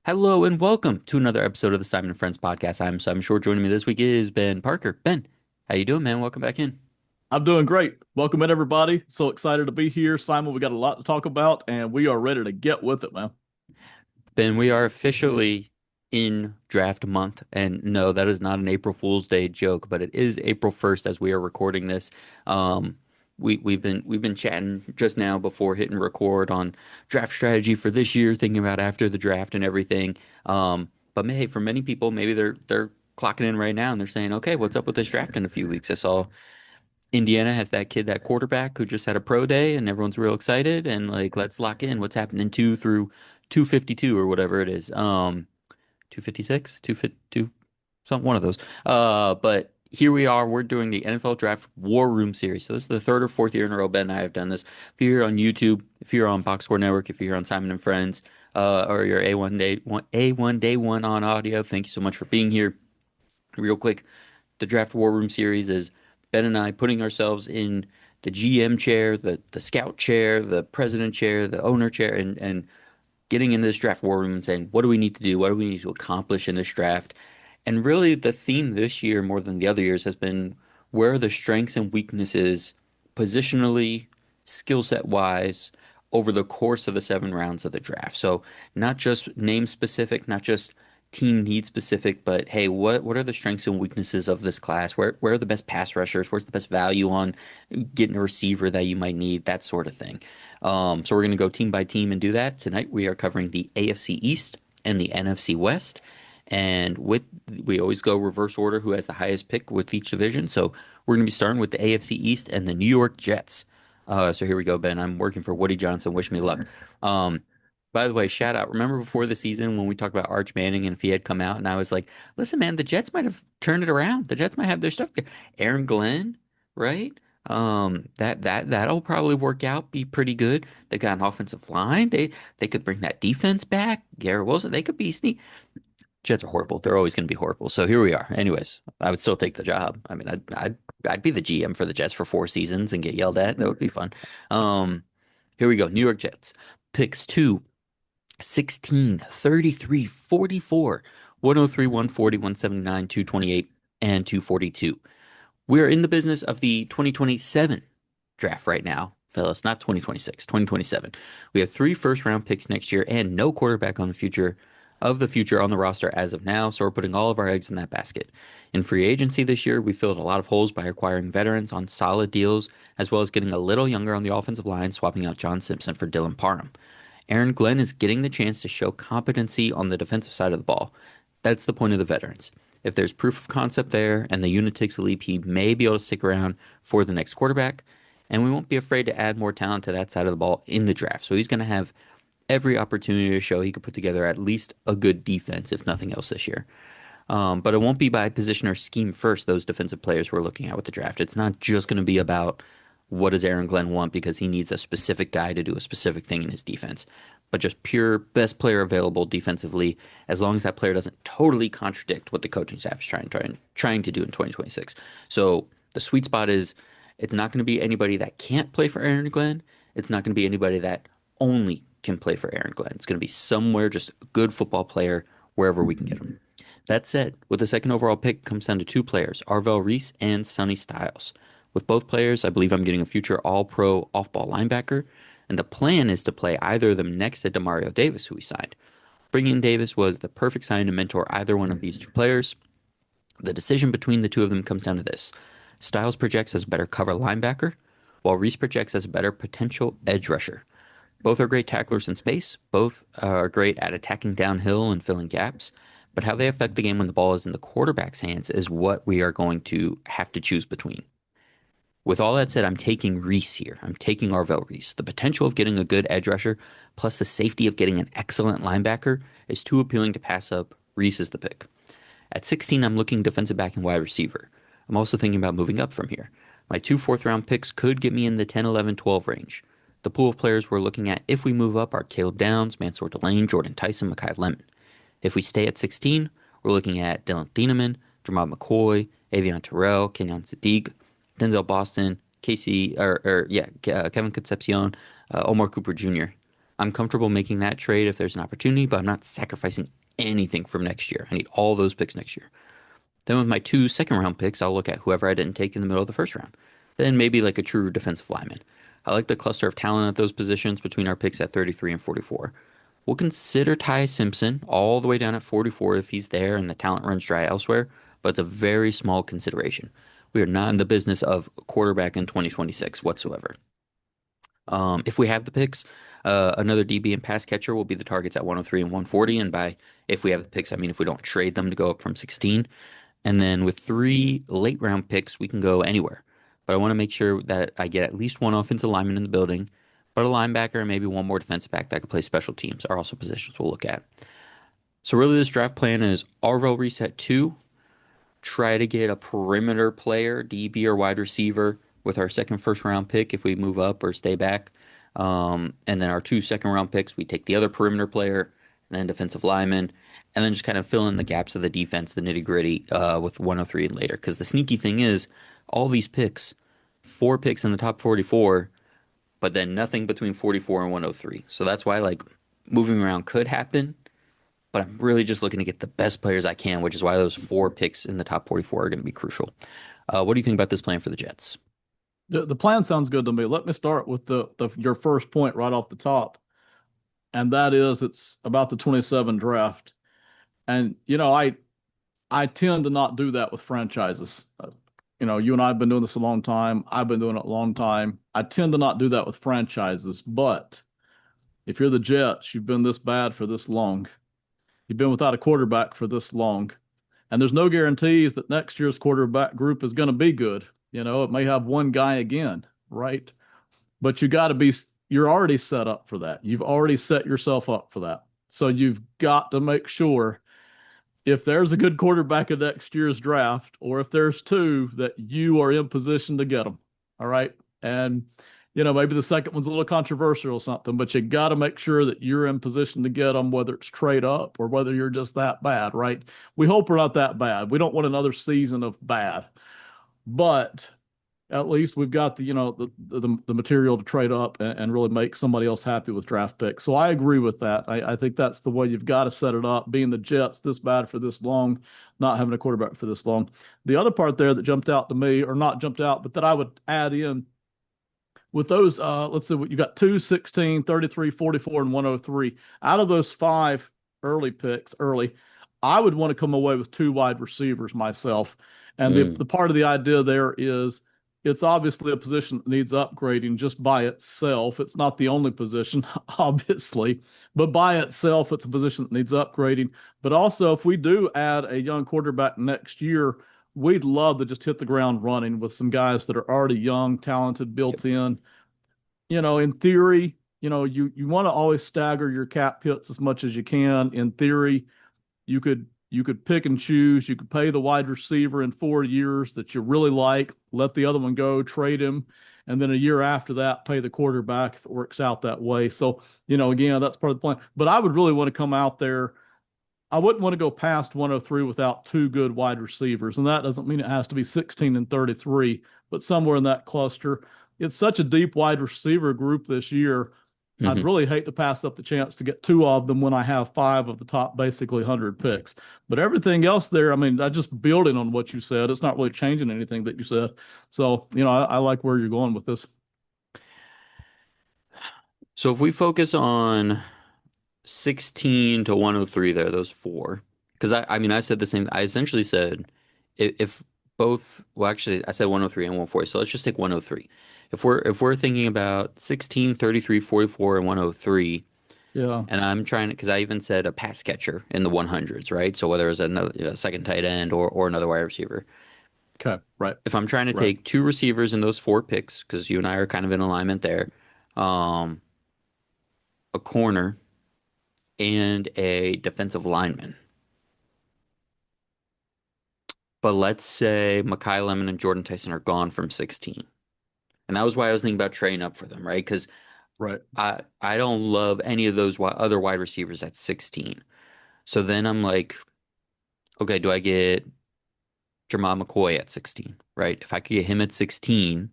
Hello and welcome to another episode of the Simon and Friends podcast. I'm Simon Short. Joining me this week is Ben Parker. Ben, how you doing, man? Welcome back in. I'm doing great. Welcome in, everybody. So excited to be here. Simon, we got a lot to talk about, and we are ready to get with it, man. Ben, we are officially in draft month, and no, that is not an April Fool's Day joke, but it is April 1st as we are recording this. Um, we've been chatting just now before hitting record on draft strategy for this year, thinking about after the draft and everything. But hey, for many people, maybe they're clocking in right now and they're saying, okay, what's up with this draft in a few weeks? I saw Indiana has that kid, that quarterback who just had a pro day, and everyone's real excited. And like, let's lock in what's happening 2 through 252 or whatever it is. 256, 252, some one of those. But here we are. We're doing the NFL Draft War Room series. So this is the third or fourth year in a row Ben and I have done this. If you're here on YouTube, if you're on Box Score Network, if you're here on Simon and Friends, or your A1 Day One on audio, thank you so much for being here. Real quick, the Draft War Room series is Ben and I putting ourselves in the GM chair, the scout chair, the president chair, the owner chair, and getting into this draft war room and saying, what do we need to do? What do we need to accomplish in this draft? And really, the theme this year, more than the other years, has been where are the strengths and weaknesses positionally, skill set wise, over the course of the 7 rounds of the draft. So, not just name specific, not just team need specific, but hey, what are the strengths and weaknesses of this class? Where are the best pass rushers? Where's the best value on getting a receiver that you might need? That sort of thing. So we're going to go team by team and do that. Tonight we are covering the AFC East and the NFC West. And we always go reverse order who has the highest pick with each division. So we're going to be starting with the AFC East and the New York Jets. So here we go, Ben. I'm working for Woody Johnson. Wish me luck. Um, by the way, shout out. Remember before the season when we talked about Arch Manning and if he had come out and I was like, listen, man, the Jets might have turned it around. The Jets might have their stuff. Aaron Glenn, right? That'll probably work out, be pretty good. They got an offensive line. They could bring that defense back. Garrett Wilson, they could be sneak. Jets are horrible. They're always going to be horrible. So here we are. Anyways, I would still take the job. I mean, I'd be the GM for the Jets for 4 seasons and get yelled at. That would be fun. Um, Here we go. New York Jets picks 2, 16, 33, 44, 103, 140, 179, 228, and 242. We're in the business of the 2027 draft right now, fellas, not 2026, 2027. We have 3 first round picks next year and no quarterback on the future on the roster as of now, so we're putting all of our eggs in that basket. In free agency this year, we filled a lot of holes by acquiring veterans on solid deals, as well as getting a little younger on the offensive line, swapping out John Simpson for Dylan Parham. Aaron Glenn is getting the chance to show competency on the defensive side of the ball. That's the point of the veterans. If there's proof of concept there and the unit takes a leap, he may be able to stick around for the next quarterback. And we won't be afraid to add more talent to that side of the ball in the draft. So he's going to have every opportunity to show he could put together at least a good defense, if nothing else, this year. But it won't be by position or scheme first, those defensive players we're looking at with the draft. It's not just going to be about what does Aaron Glenn want because he needs a specific guy to do a specific thing in his defense, but just pure best player available defensively, as long as that player doesn't totally contradict what the coaching staff is trying to do in 2026. So the sweet spot is it's not going to be anybody that can't play for Aaron Glenn. It's not going to be anybody that only can play for Aaron Glenn. It's going to be somewhere just a good football player wherever we can get him. That said, with the second overall pick comes down to 2 players, Arvell Reese and Sonny Styles. With both players, I believe I'm getting a future all-pro off-ball linebacker, and the plan is to play either of them next to Demario Davis, who we signed. Bringing in Davis was the perfect sign to mentor either one of these 2 players. The decision between the two of them comes down to this. Styles projects as a better cover linebacker, while Reese projects as a better potential edge rusher. Both are great tacklers in space. Both are great at attacking downhill and filling gaps. But how they affect the game when the ball is in the quarterback's hands is what we are going to have to choose between. With all that said, I'm taking Reese here. I'm taking Arvell Reese. The potential of getting a good edge rusher plus the safety of getting an excellent linebacker is too appealing to pass up. Reese is the pick. At 16, I'm looking defensive back and wide receiver. I'm also thinking about moving up from here. My 2 4th round picks could get me in the 10, 11, 12 range. The pool of players we're looking at if we move up are Caleb Downs, Mansour Delane, Jordan Tyson, Mekhi Lemon. If we stay at 16, we're looking at Dylan Thieneman, Jermod McCoy, Avion Terrell, Kenyon Sadiq, Denzel Boston, Kevin Concepcion, Omar Cooper Jr. I'm comfortable making that trade if there's an opportunity, but I'm not sacrificing anything from next year. I need all those picks next year. Then with my two second round picks, I'll look at whoever I didn't take in the middle of the first round. Then maybe like a true defensive lineman. I like the cluster of talent at those positions between our picks at 33 and 44. We'll consider Ty Simpson all the way down at 44 if he's there and the talent runs dry elsewhere, but it's a very small consideration. We are not in the business of quarterback in 2026 whatsoever. If we have the picks, another DB and pass catcher will be the targets at 103 and 140. And by if we have the picks, I mean if we don't trade them to go up from 16. And then with three late round picks, we can go anywhere. But I want to make sure that I get at least one offensive lineman in the building, but a linebacker and maybe one more defensive back that could play special teams are also positions we'll look at. So really this draft plan is RVL reset two, try to get a perimeter player, DB or wide receiver with our second first round pick if we move up or stay back. And then our two second round picks, we take the other perimeter player and then defensive lineman, and then just kind of fill in the gaps of the defense, the nitty gritty with 103 and later. Because the sneaky thing is, all these picks, four picks in the top 44, but then nothing between 44 and 103. So that's why like moving around could happen, but I'm really just looking to get the best players I can, which is why those four picks in the top 44 are going to be crucial. What do you think about this plan for the Jets? The plan sounds good to me. Let me start with the your first point right off the top, and that is it's about the 27 draft. And I tend to not do that with franchises. You and I have been doing this a long time. I've been doing it a long time. I tend to not do that with franchises. But if you're the Jets, you've been this bad for this long. You've been without a quarterback for this long. And there's no guarantees that next year's quarterback group is going to be good. It may have one guy again, right? But you're already set up for that. You've already set yourself up for that. So you've got to make sure if there's a good quarterback in next year's draft, or if there's two, that you are in position to get them. All right. And, maybe the second one's a little controversial or something, but you got to make sure that you're in position to get them, whether it's trade up or whether you're just that bad, right? We hope we're not that bad. We don't want another season of bad, but at least we've got the material to trade up and really make somebody else happy with draft picks. So I agree with that. I think that's the way you've got to set it up. Being the Jets this bad for this long, not having a quarterback for this long. The other part there that jumped out to me, or not jumped out, but that I would add in with those, let's see what you got: 2, 16, 33, 44, and 103. Out of those five early, I would want to come away with two wide receivers myself. And the Mm, part of the idea there is it's obviously a position that needs upgrading just by itself. It's not the only position, obviously, but by itself, it's a position that needs upgrading. But also, if we do add a young quarterback next year, we'd love to just hit the ground running with some guys that are already young, talented, yep. built in. In theory, you want to always stagger your cap hits as much as you can. In theory, you could pick and choose. You could pay the wide receiver in 4 years that you really like, let the other one go, trade him, and then a year after that, pay the quarterback if it works out that way. So, again, that's part of the plan. But I would really want to come out there. I wouldn't want to go past 103 without two good wide receivers. And that doesn't mean it has to be 16 and 33, but somewhere in that cluster. It's such a deep wide receiver group this year. I'd Hmm. really hate to pass up the chance to get two of them when I have five of the top basically 100 picks. But everything else there, I mean, I just building on what you said. It's not really changing anything that you said. So, I like where you're going with this. So if we focus on 16 to 103 there, those four. Because I mean, I said the same. I essentially said if both, well, actually, I said 103 and 140. So let's just take 103. If we're thinking about 16, 33, 44, and 103, Yeah. and I'm trying to, because I even said a pass catcher in the 100s, right? So whether it's another second tight end or another wide receiver. Okay. Right. If I'm trying to Right. take two receivers in those four picks, because you and I are kind of in alignment there, um, a corner and a defensive lineman. But let's say Makai Lemon and Jordan Tyson are gone from 16. And that was why I was thinking about trading up for them, right? Because Right. I don't love any of those other wide receivers at 16. So then I'm like, okay, do I get Jamal McCoy at 16, right? If I could get him at 16,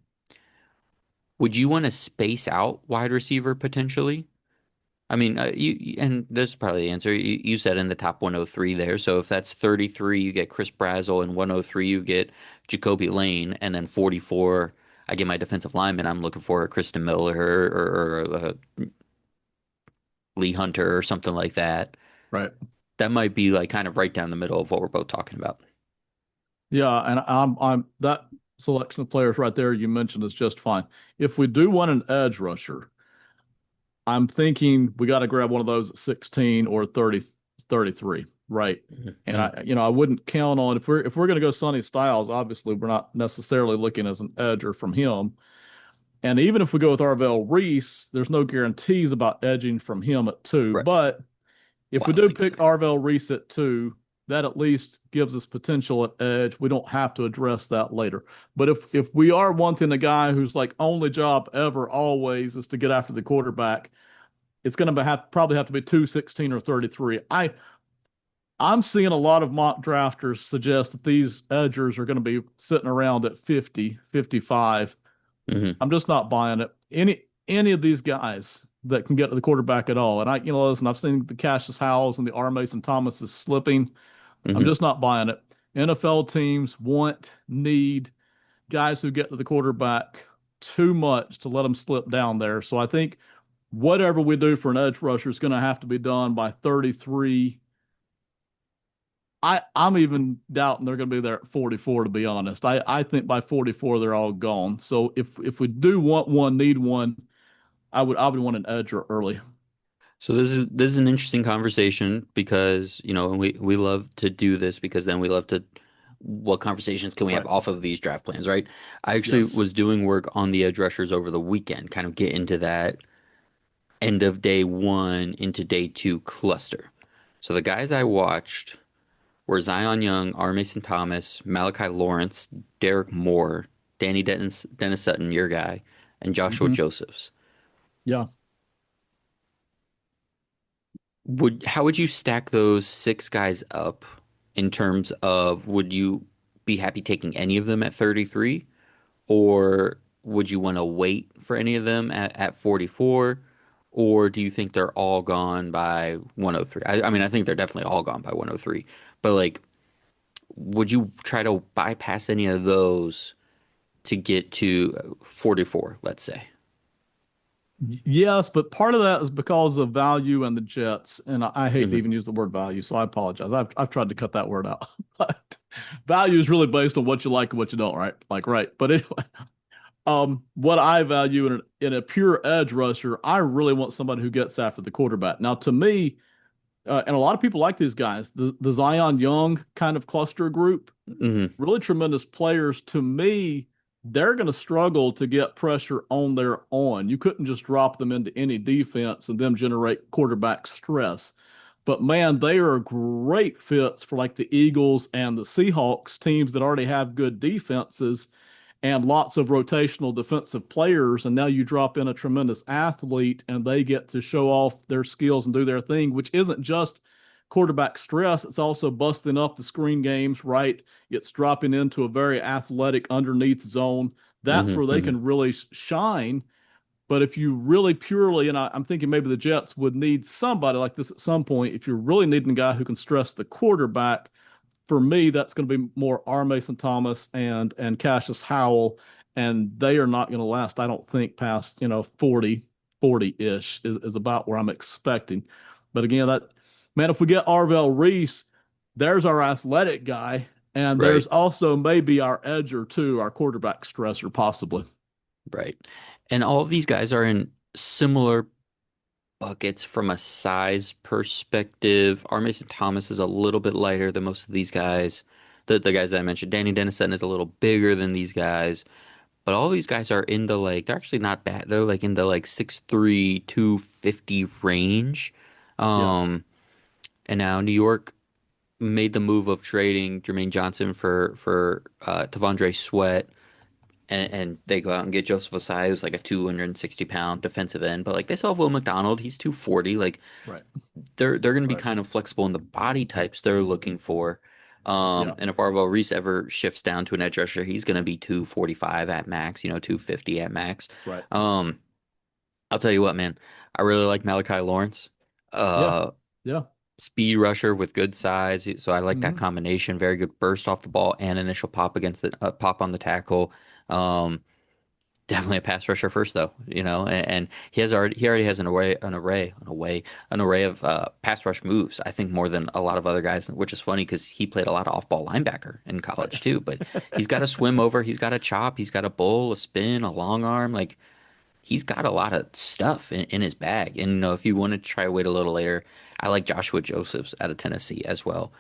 would you want to space out wide receiver potentially? I mean, and there's probably the answer. You said in the top 103 there. So if that's 33, you get Chris Brazel, and 103, you get Jacoby Lane, and then 44, I get my defensive lineman. I'm looking for a Kristen Miller or Lee Hunter or something like that. Right. That might be like kind of right down the middle of what we're both talking about. Yeah, and I'm that selection of players right there you mentioned is just fine. If we do want an edge rusher, I'm thinking we got to grab one of those at 16 or 30, 33, right? And Hmm. I wouldn't count on if we're going to go Sonny Styles, obviously we're not necessarily looking as an edger from him. And even if we go with Arvell Reese, there's no guarantees about edging from him at two. Right. But if Well, I we don't do think it's pick gonna happen. Arvell Reese at two, that at least gives us potential at edge. We don't have to address that later. But if we are wanting a guy whose like only job ever always is to get after the quarterback, it's going to probably have to be 216 or 33. I'm seeing a lot of mock drafters suggest that these edgers are going to be sitting around at 50, 55. Hmm. I'm just not buying it. Any of these guys that can get to the quarterback at all. And listen, I've seen the Cassius Howells and the R. Mason Thomases slipping. I'm Hmm. just not buying it. NFL teams need guys who get to the quarterback too much to let them slip down there. So I think whatever we do for an edge rusher is going to have to be done by 33. I'm even doubting they're going to be there at 44, to be honest. I think by 44 they're all gone. So if we do want one, need one, I would want an edger early. So this is an interesting conversation because, we love to do this because then we love to what conversations can we have Right. off of these draft plans, right? I actually Yes. was doing work on the edge rushers over the weekend, kind of get into that end of day one into day two cluster. So the guys I watched were Zion Young, R. Mason Thomas, Malachi Lawrence, Derek Moore, Dennis Sutton, your guy, and Joshua Hmm. Josephs. Yeah. How would you stack those six guys up in terms of would you be happy taking any of them at 33, or would you want to wait for any of them at 44, or do you think they're all gone by 103? I mean, I think they're definitely all gone by 103, but like, would you try to bypass any of those to get to 44, let's say? Yes, but part of that is because of value and the Jets. And I hate to Hmm. even use the word value, so I apologize. I've tried to cut that word out. But value is really based on what you like and what you don't, right? Like, right. But anyway, what I value in a pure edge rusher, I really want somebody who gets after the quarterback. Now, to me, and a lot of people like these guys, the Zion Young kind of cluster group, Hmm. really tremendous players. To me, they're going to struggle to get pressure on their own. You couldn't just drop them into any defense and them generate quarterback stress. But man, they are great fits for like the Eagles and the Seahawks, teams that already have good defenses and lots of rotational defensive players. And now you drop in a tremendous athlete and they get to show off their skills and do their thing, which isn't just quarterback stress. It's also busting up the screen games, right? It's dropping into a very athletic underneath zone. That's Hmm. where they Hmm. can really shine. But if you really purely, and I'm thinking maybe the Jets would need somebody like this at some point, if you're really needing a guy who can stress the quarterback, for me, that's going to be more R. Mason Thomas and Cassius Howell, and they are not going to last. I don't think past 40-ish is about where I'm expecting. But again, that man, if we get Arvell Reese, there's our athletic guy, and there's Right, also maybe our edge or two, our quarterback stressor possibly. right. And all of these guys are in similar buckets from a size perspective. R. Mason Thomas is a little bit lighter than most of these guys. The guys that I mentioned, Danny Dennison is a little bigger than these guys, but all these guys are into like they're actually not bad. They're like into like 6'3", 250 range. Yeah, Um, and now New York made the move of trading Jermaine Johnson for Tavondre Sweat. And they go out and get Joseph Ossai, who's like a 260-pound defensive end. But like they still have Will McDonald, he's 240. Like right, they're going to be right. kind of flexible in the body types they're looking for. Yeah, And if Arvo Reese ever shifts down to an edge rusher, he's going to be 245 at max, 250 at max. right. Um, I'll tell you what, man. I really like Malachi Lawrence. Yeah. Uh, Yeah. Speed rusher with good size. So I like that Hmm. combination. Very good burst off the ball and initial pop against the pop on the tackle. Um, Definitely a pass rusher first though, and he already has an array of pass rush moves. I think more than a lot of other guys, which is funny because he played a lot of off-ball linebacker in college too. But he's got a swim over, he's got a chop, he's got a bull, a spin, a long arm. Like he's got a lot of stuff in his bag. And if you want to try to wait a little later, I like Joshua Josephs out of Tennessee as well.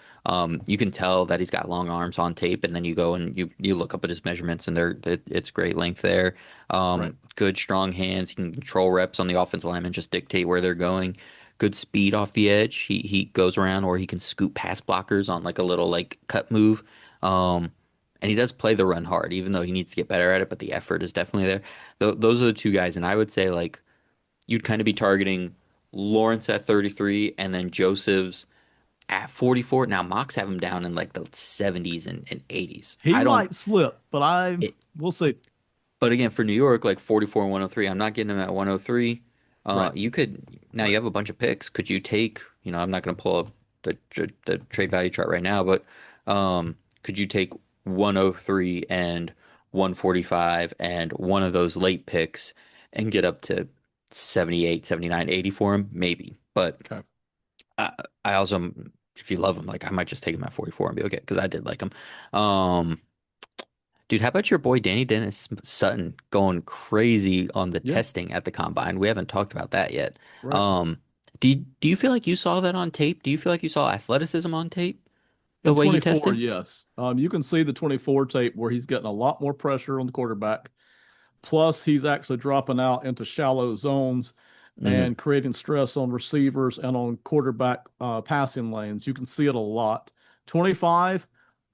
You can tell that he's got long arms on tape, and then you go and you look up at his measurements, and it's great length there. Right. Good strong hands. He can control reps on the offensive lineman, just dictate where they're going. Good speed off the edge. He goes around, or he can scoop pass blockers on like a little like cut move. Um, and he does play the run hard, even though he needs to get better at it. But the effort is definitely there. Those are the two guys, and I would say like you'd kind of be targeting Lawrence at 33 and then Joseph's at 44. Now Mox have him down in like the 70s and 80s. He I don't might slip, but it, we'll see. but again for New York like 44 and 103, I'm not getting him at 103. Right. You could now you Right. have a bunch of picks. Could you take, I'm not going to pull up the trade value chart right now, but could you take 103 and 145 and one of those late picks and get up to 78, 79, 80 for him? Maybe. But Okay. I, I also, if you love him, like I might just take him at 44 and be okay because I did like him. Um, Dude, how about your boy Danny Dennis Sutton going crazy on the Yeah. testing at the combine? We haven't talked about that yet. Right. Um, do you feel like you saw that on tape? Do you feel like you saw athleticism on tape the In way he 24, tested? yes. You can see the 24 tape where he's getting a lot more pressure on the quarterback. Plus, he's actually dropping out into shallow zones Hmm. and creating stress on receivers and on quarterback passing lanes. You can see it a lot. 25,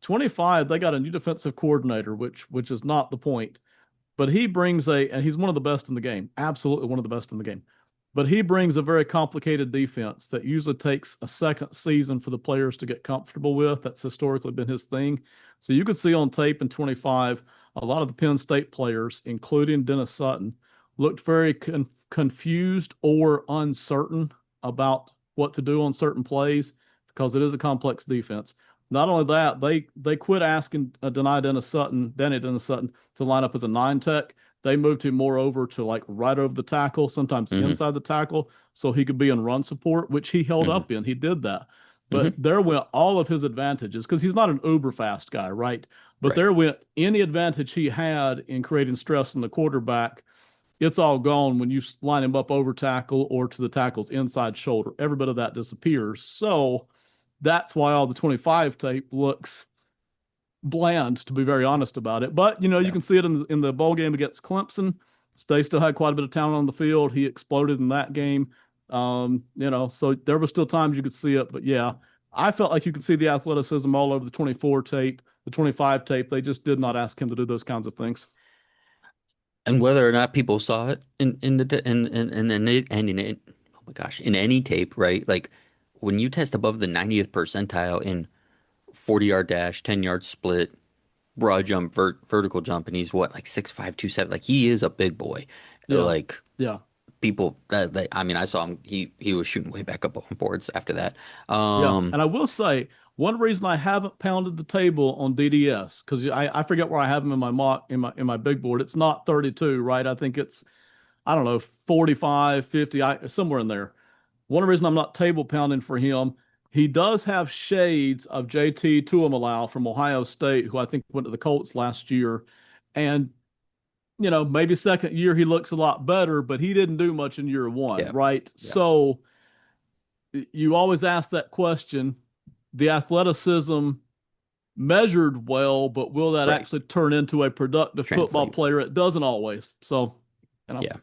25, they got a new defensive coordinator, which is not the point. But he brings and he's one of the best in the game, absolutely one of the best in the game. But he brings a very complicated defense that usually takes a second season for the players to get comfortable with. That's historically been his thing. So you could see on tape in 25, a lot of the Penn State players, including Dennis Sutton, looked very confused or uncertain about what to do on certain plays because it is a complex defense. Not only that, they quit asking Danny Dennis Sutton, to line up as a nine tech. They moved him more over to like right over the tackle, sometimes Hmm. inside the tackle, so he could be in run support, which he held Hmm. up in. He did that. But Hmm. there went all of his advantages because he's not an uber fast guy, right? But Right. there went any advantage he had in creating stress in the quarterback. It's all gone when you line him up over tackle or to the tackle's inside shoulder. Every bit of that disappears. So that's why all the 25 tape looks bland, to be very honest about it. But you Yeah. can see it in the bowl game against Clemson. They still had quite a bit of talent on the field. He exploded in that game. So there was still times you could see it, but yeah, I felt like you could see the athleticism all over the 24 tape, the 25 tape. They just did not ask him to do those kinds of things. And whether or not people saw it in the in and in it, oh my gosh, in any tape, right? Like when you test above the 90th percentile in 40-yard dash, 10-yard split, broad jump, vertical jump, and he's what like 6'5", 270. Like he is a big boy. Yeah, Like yeah, people that I mean, I saw him. He was shooting way back up on boards after that. yeah. Um, And I will say one reason I haven't pounded the table on DDS because I forget where I have him in my mock in my big board. It's not 32, right? I think it's I don't know 45, 50, somewhere in there. One reason I'm not table pounding for him, he does have shades of JT Tuimoloau from Ohio State, who I think went to the Colts last year. And, maybe second year he looks a lot better, but he didn't do much in year one, yeah, right? yeah, So you always ask that question. The athleticism measured well, but will that right. actually turn into a productive football Translate. player? It doesn't always. So, you know, Yeah.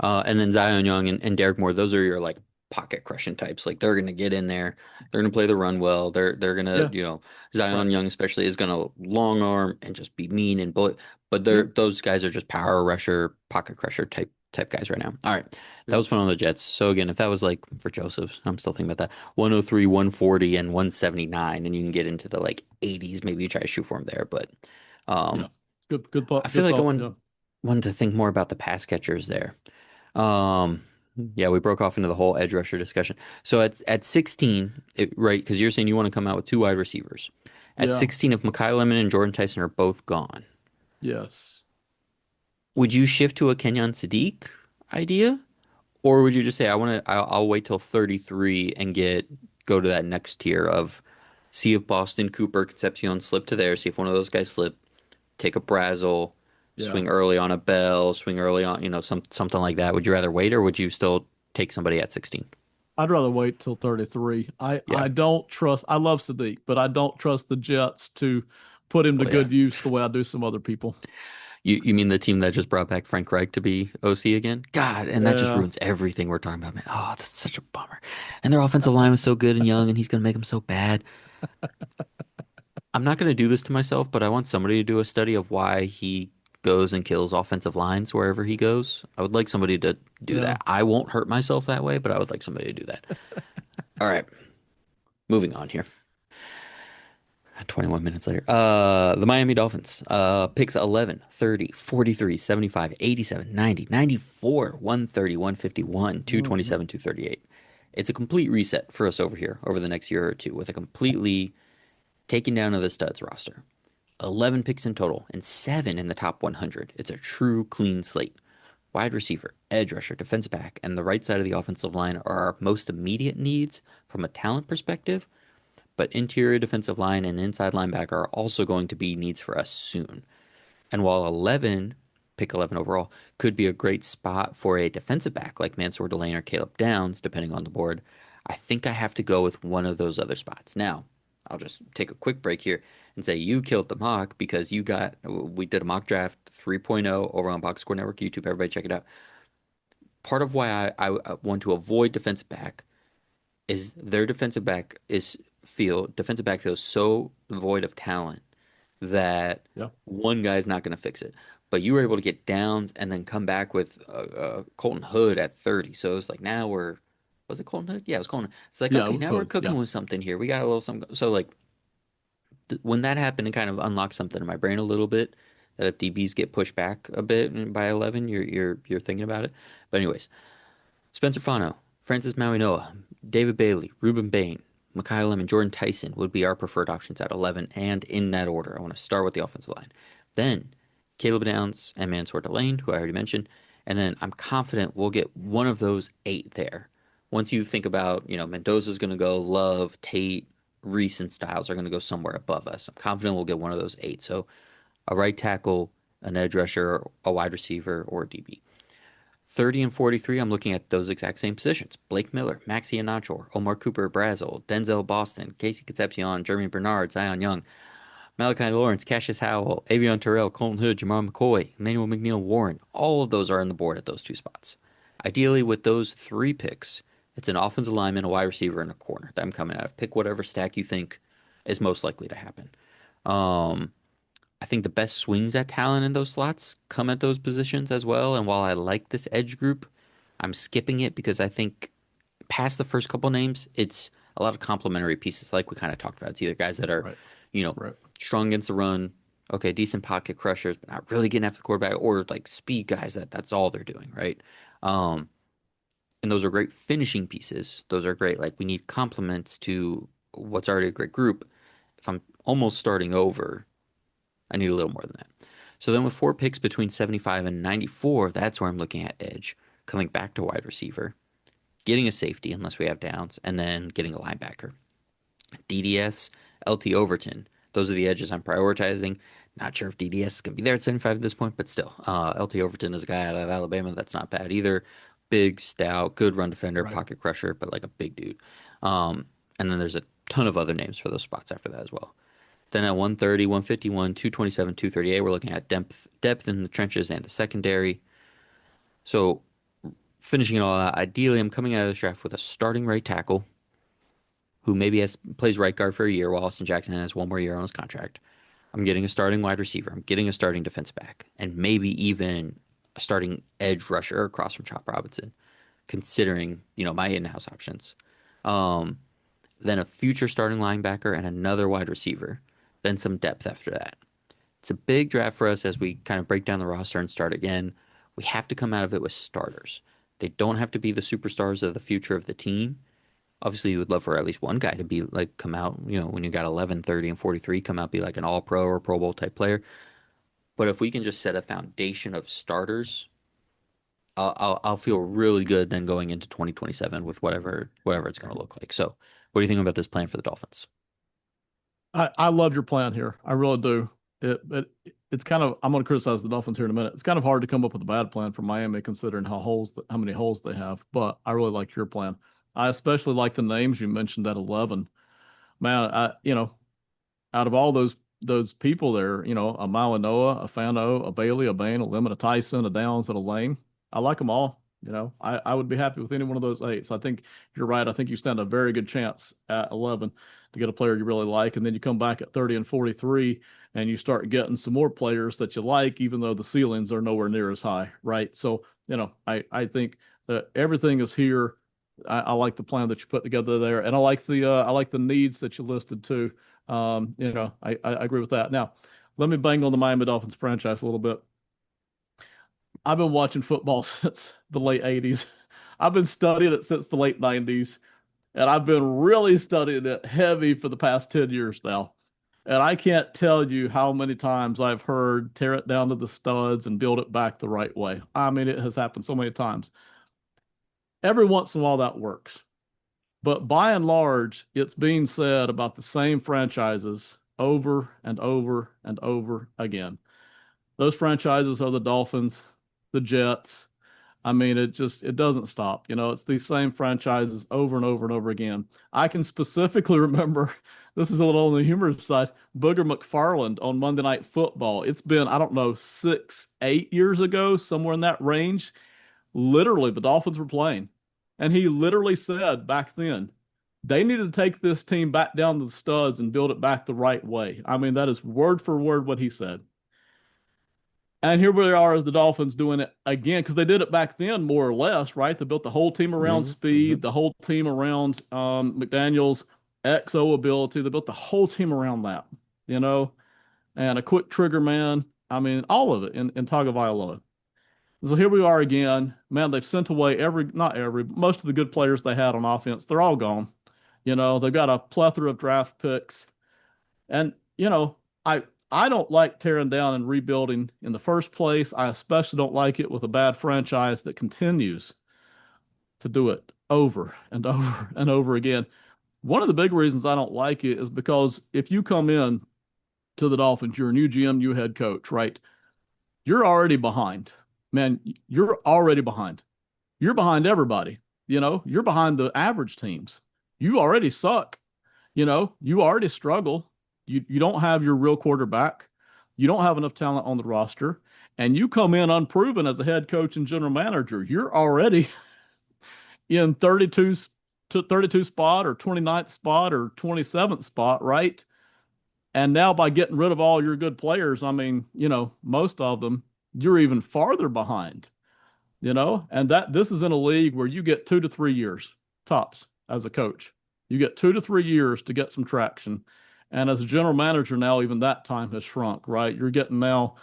And then Zion Young and Derek Moore, those are your like pocket crushing types. Like they're gonna get in there, they're gonna play the run well. They're gonna, yeah, right. Zion Young especially is gonna long arm and just be mean and bullet. But Yeah, those guys are just power rusher, pocket crusher type guys right now. All right. That yeah, was fun on the Jets. So again, if that was like for Joseph's, I'm still thinking about that. 103, 140, and 179, and you can get into the like 80s. Maybe you try to shoot for him there, but yeah. um It's good, I feel good like I thought. Yeah. wanted to think more about the pass catchers there. Um, yeah, we broke off into the whole edge rusher discussion. So at 16, right, because you're saying you want to come out with two wide receivers. At Yeah. 16, if Mekhi Lemon and Jordan Tyson are both gone, Yes. would you shift to a Kenyon Sadiq idea? Or would you just say, I'll wait till 33 and go to that next tier of see if Boston, Cooper, Concepcion slip to there, see if one of those guys slip, take a Brazel, Yeah. swing early on a Bell, swing early on, something like that. Would you rather wait or would you still take somebody at 16? I'd rather wait till 33. Yeah. I don't trust, I love Sadiq, but I don't trust the Jets to put him to Well, yeah. good use the way I do some other people. You mean the team that just brought back Frank Reich to be OC again? God, and that just Yeah. ruins everything we're talking about, man. Oh, that's such a bummer. And their offensive line was so good and young, and he's gonna make them so bad. I'm not gonna do this to myself, but I want somebody to do a study of why he goes and kills offensive lines wherever he goes. I would like somebody to do Yeah. that. I won't hurt myself that way, but I would like somebody to do that. All right, moving on here. 21 minutes later. The Miami Dolphins. Picks 11, 30, 43, 75, 87, 90, 94, 130, 151, Mhm. 227, 238. It's a complete reset for us over here over the next year or two with a completely taken down of the studs roster. 11 picks in total and 7 in the top 100. It's a true clean slate. Wide receiver, edge rusher, defensive back, and the right side of the offensive line are our most immediate needs from a talent perspective, but interior defensive line and inside linebacker are also going to be needs for us soon. And while 11, pick 11 overall, could be a great spot for a defensive back like Mansour Delane or Caleb Downs, depending on the board, I think I have to go with one of those other spots. Now, I'll just take a quick break here and say you killed the mock because we did a mock draft 3.0 over on Box Score Network YouTube. Everybody check it out. Part of why I want to avoid defensive back is their defensive back feels so void of talent that Yeah. one guy's not going to fix it. But you were able to get Downs and then come back with Colton Hood at 30. So it was like was it Colton Hood? Yeah, it was Colton. It's like Yeah, it okay, was now we're Hood. cooking Yeah. with something here. We got a little something. So like when that happened, it kind of unlocked something in my brain a little bit. That if DBs get pushed back a bit by 11, you're thinking about it. But anyways, Spencer Fano, Francis Mauigoa, David Bailey, Ruben Bain, Mekhi Lemon, Jordan Tyson would be our preferred options at 11 and in that order. I want to start with the offensive line. Then Caleb Downs and Mansour Delane, who I already mentioned. And then I'm confident we'll get one of those 8 there. Once you think about, Mendoza's going to go, Love, Tate, Reese, and Styles are going to go somewhere above us. I'm confident we'll get one of those 8. So a right tackle, an edge rusher, a wide receiver, or a DB. 30 and 43, I'm looking at those exact same positions. Blake Miller, Maxi Anachor, Omar Cooper, Brazel, Denzel Boston, Casey Concepcion, Jeremy Bernard, Zion Young, Malachi Lawrence, Cassius Howell, Avion Terrell, Colton Hood, Jamar McCoy, Emmanuel McNeil Warren. All of those are on the board at those 2 spots. Ideally, with those 3 picks, it's an offensive lineman, a wide receiver, and a corner that I'm coming out of. Pick whatever stack you think is most likely to happen. Um, I think the best swings at talent in those slots come at those positions as well. And while I like this edge group, I'm skipping it because I think past the first couple names, it's a lot of complementary pieces, like we kind of talked about. It's either guys that are, Right. you know, Right. strong against the run, okay, decent pocket crushers, but not really getting after the quarterback, or like speed guys that's all they're doing, right? Um, and those are great finishing pieces. Those are great. Like we need complements to what's already a great group. If I'm almost starting over, I need a little more than that. So then with 4 picks between 75 and 94, that's where I'm looking at edge, coming back to wide receiver, getting a safety unless we have downs, and then getting a linebacker. DDS, LT Overton. Those are the edges I'm prioritizing. Not sure if DDS is going to be there at 75 at this point, but still. LT Overton is a guy out of Alabama that's not bad either. Big, stout, good run defender, Right. pocket crusher, but like a big dude. And then there's a ton of other names for those spots after that as well. Then at 130, 151, 227, 238, we're looking at depth in the trenches and the secondary. So finishing it all out, ideally, I'm coming out of this draft with a starting right tackle who maybe plays right guard for a year while Austin Jackson has one more year on his contract. I'm getting a starting wide receiver. I'm getting a starting defense back, and maybe even a starting edge rusher across from Chop Robinson, considering my in-house options. Um, then a future starting linebacker and another wide receiver. Then some depth after that. It's a big draft for us as we kind of break down the roster and start again. We have to come out of it with starters. They don't have to be the superstars of the future of the team. Obviously, you would love for at least one guy to be like come out, when you got 11, 30, and 43, come out be like an all pro or Pro Bowl type player. But if we can just set a foundation of starters, I'll feel really good then going into 2027 with whatever it's going to look like. So, what do you think about this plan for the Dolphins? I love your plan here. I really do. It's kind of I'm going to criticize the Dolphins here in a minute. It's kind of hard to come up with a bad plan for Miami considering how many holes they have. But I really like your plan. I especially like the names you mentioned at 11. Man, out of all those people there, a Malinois, a Fano, a Bailey, a Bain, a Lemon, a Tyson, a Downs, and a Lane. I like them all. I would be happy with any one of those eights. I think you're right. I think you stand a very good chance at 11 to get a player you really like, and then you come back at 30 and 43, and you start getting some more players that you like, even though the ceilings are nowhere near as high, right? So, I think that everything is here. I like the plan that you put together there, and I like the needs that you listed too. I agree with that. Now, let me bang on the Miami Dolphins franchise a little bit. I've been watching football since the late 80s. I've been studying it since the late 90s, and I've been really studying it heavy for the past 10 years now. And I can't tell you how many times I've heard tear it down to the studs and build it back the right way. I mean, it has happened so many times. Every once in a while that works. But by and large, it's being said about the same franchises over and over and over again. Those franchises are the Dolphins, the Jets. I mean, it doesn't stop. It's these same franchises over and over and over again. I can specifically remember, this is a little on the humorous side, Booger McFarland on Monday Night Football. It's been, I don't know, 6, 8 years ago, somewhere in that range. Literally, the Dolphins were playing. And he literally said back then, they needed to take this team back down to the studs and build it back the right way. I mean, that is word for word what he said. And here we are, the Dolphins doing it again because they did it back then, more or less, right? They built the whole team around Hmm. Hmm. speed, the whole team around McDaniel's XO ability. They built the whole team around that, you know, and a quick trigger man. I mean, all of it in Tagovailoa. So here we are again. Man, they've sent away not every, most of the good players they had on offense. They're all gone. They've got a plethora of draft picks. And, I don't like tearing down and rebuilding in the first place. I especially don't like it with a bad franchise that continues to do it over and over and over again. One of the big reasons I don't like it is because if you come in to the Dolphins, you're a new GM, new head coach, right? You're already behind. Man, you're already behind. You're behind everybody. You're behind the average teams. You already suck. You already struggle. You don't have your real quarterback. You don't have enough talent on the roster. And you come in unproven as a head coach and general manager. You're already in 32 spot or 29th spot or 27th spot, right? And now by getting rid of all your good players, I mean, most of them, you're even farther behind, and that this is in a league where you get 2 to 3 years tops as a coach. You get 2 to 3 years to get some traction. And as a general manager now, even that time has shrunk, right? You're getting now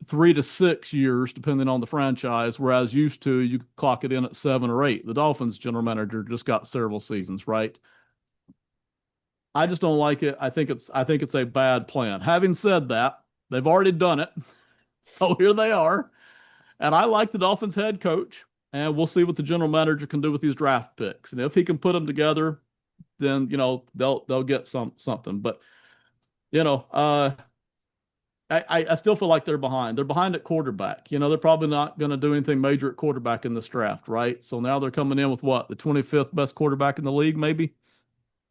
3 to 6 years, depending on the franchise, whereas used to you could clock it in at 7 or 8. The Dolphins general manager just got several seasons, right? I just don't like it. I think it's a bad plan. Having said that, they've already done it. So here they are. And I like the Dolphins head coach, and we'll see what the general manager can do with these draft picks. And if he can put them together, then they'll get something. But you know, uh, I still feel like they're behind. They're behind at quarterback. They're probably not going to do anything major at quarterback in this draft, right? So now they're coming in with what, the 25th best quarterback in the league, maybe.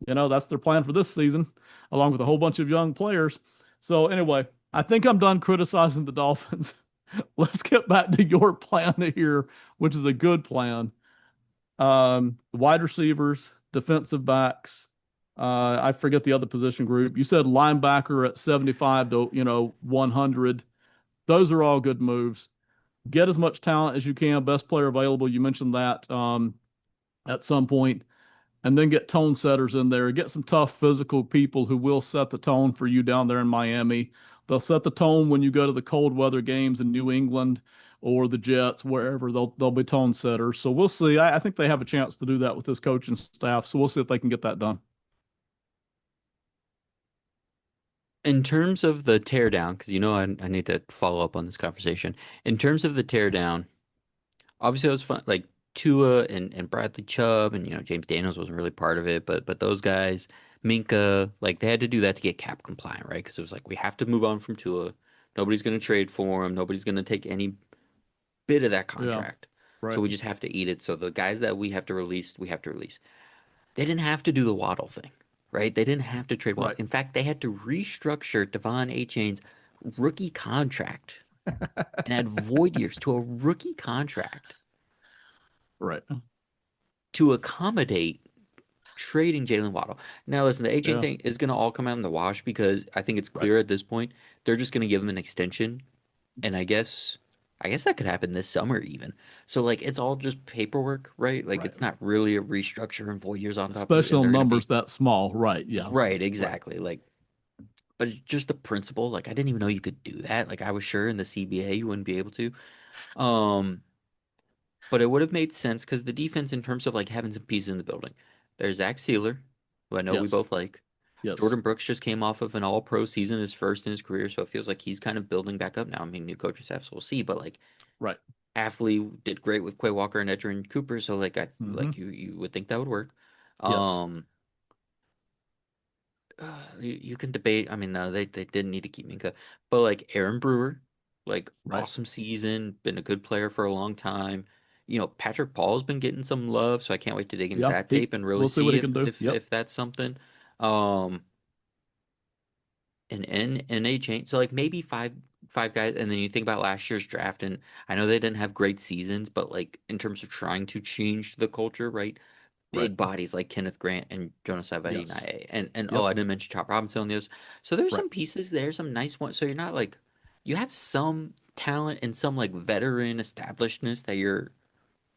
That's their plan for this season, along with a whole bunch of young players. So anyway, I think I'm done criticizing the Dolphins. Let's get back to your plan here, which is a good plan. Wide receivers, defensive backs. I forget the other position group. You said linebacker at 75 to 100. Those are all good moves. Get as much talent as you can. Best player available. You mentioned that at some point, and then get tone setters in there. Get some tough physical people who will set the tone for you down there in Miami. They'll set the tone when you go to the cold weather games in New England or the Jets, wherever they'll be tone setters. So we'll see. I think they have a chance to do that with this coaching staff. So we'll see if they can get that done. In terms of the teardown, because I need to follow up on this conversation. In terms of the teardown, obviously it was fun. Like Tua and Bradley Chubb and James Daniels wasn't really part of it, but those guys, Minka, like they had to do that to get cap compliant, right? Because it was like we have to move on from Tua. Nobody's going to trade for him. Nobody's going to take any bit of that Yeah, contract. So right, we just have to eat it. So the guys that we have to release, we have to release. They didn't have to do the Waddle thing, right? They didn't have to trade Waddle. right, In fact, they had to restructure Devon A-Chain's rookie contract and add void years to a rookie contract right. to accommodate trading Jalen Waddle. Now, listen, the A-Chain Yeah, thing is going to all come out in the wash because I think it's right. clear at this point they're just going to give him an extension, and I guess that could happen this summer even. So like it's all just paperwork, right? Like Right. it's not really a restructure and 4 years on top of it, Especially and on they're going to numbers be that small. Right. Yeah. right, Right. exactly. Like, but it's just the principle. Like I didn't even know you could do that. Like I was sure in the CBA you wouldn't be able to. Um, but it would have made sense because the defense, in terms of like having some pieces in the building, there's Zach Sealer, who I know we Yes. both like. Yes. Jordan Brooks just came off of an all-pro season, his first in his career, so it feels like he's kind of building back up now. I mean, new coaching staff, so we'll see. But like Right. Affley did great with Quay Walker and Edgerrin Cooper, so like I Hmm. like you would think that would work. Yes. Um, you can debate. I mean, no, they didn't need to keep Minka, but like Aaron Brewer, like Right. awesome season, been a good player for a long time. Patrick Paul's been getting some love, so I can't wait to dig into Yeah. that tape and really We'll see what see he if can do. if Yep. if that's something. Um, and a change. So like maybe five guys, and then you think about last year's draft, and I know they didn't have great seasons, but like in terms of trying to change the culture, right? Right. Big bodies like Kenneth Grant and Jonas Yes. Savaiinae, and oh, Yep. I didn't mention Chop Robinson on those. So there's Right. some pieces there, some nice ones. So you're not like you have some talent and some like veteran establishedness that you're